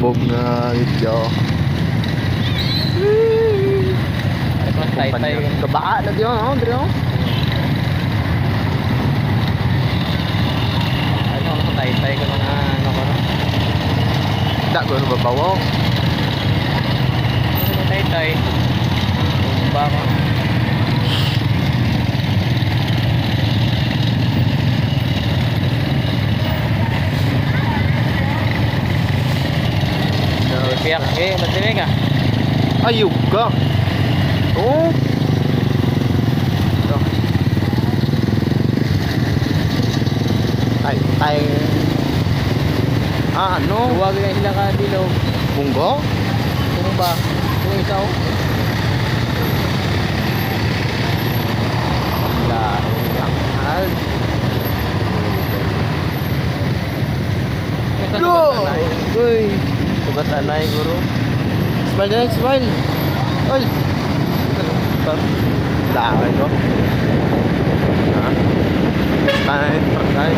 Bog na video. Ito tay-tay. Kabaa na diyo, no? Dito. Ano ko tay-tay ko mga ano ko. Da ko babawo. Ano tay-tay? Ba ko. Piyak eh, matinig ah. Ayog ka. Oh. Ito. Tay. Ano? Huwag na sila ka dilog. Bunggo? Kung ba? Kung ikaw? Lahal. Go! Uy. Sugat anay, guru. Smile na, smile. Ay. Lahal ko. Ha? Tay.